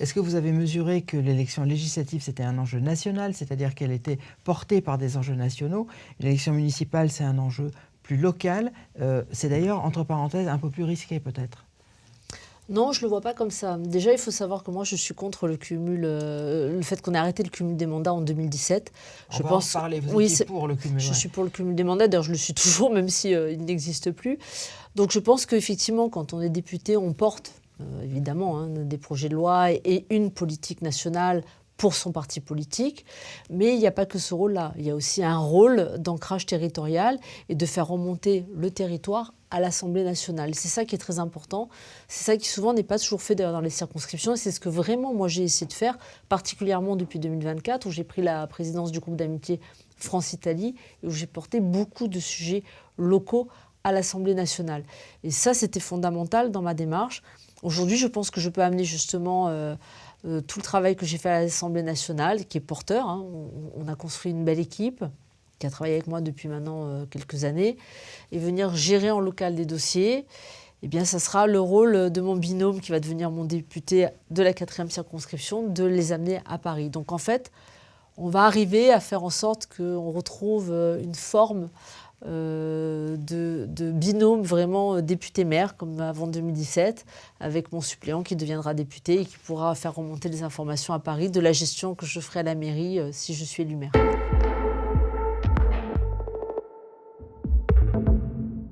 Est-ce que vous avez mesuré que l'élection législative, c'était un enjeu national, c'est-à-dire qu'elle était portée par des enjeux nationaux? L'élection municipale, c'est un enjeu plus local. C'est d'ailleurs, entre parenthèses, un peu plus risqué peut-être. Non, je ne le vois pas comme ça. Déjà, il faut savoir que moi, je suis contre le cumul, le fait qu'on ait arrêté le cumul des mandats en 2017. On va en reparler. Vous étiez pour le cumul. Je suis pour le cumul des mandats. D'ailleurs, je le suis toujours, même si il n'existe plus. Donc, je pense qu'effectivement, quand on est député, on porte évidemment des projets de loi et une politique nationale pour son parti politique, mais il n'y a pas que ce rôle-là. Il y a aussi un rôle d'ancrage territorial et de faire remonter le territoire à l'Assemblée nationale. C'est ça qui est très important. C'est ça qui souvent n'est pas toujours fait d'ailleurs dans les circonscriptions. Et c'est ce que vraiment moi j'ai essayé de faire, particulièrement depuis 2024, où j'ai pris la présidence du groupe d'amitié France-Italie et où j'ai porté beaucoup de sujets locaux à l'Assemblée nationale. Et ça, c'était fondamental dans ma démarche. Aujourd'hui, je pense que je peux amener justement tout le travail que j'ai fait à l'Assemblée nationale, qui est porteur. On a construit une belle équipe qui a travaillé avec moi depuis maintenant quelques années, et venir gérer en local des dossiers. Eh bien, ça sera le rôle de mon binôme qui va devenir mon député de la 4e circonscription, de les amener à Paris. Donc en fait, on va arriver à faire en sorte qu'on retrouve une forme de binôme vraiment député-maire, comme avant 2017, avec mon suppléant qui deviendra député et qui pourra faire remonter les informations à Paris de la gestion que je ferai à la mairie si je suis élue maire.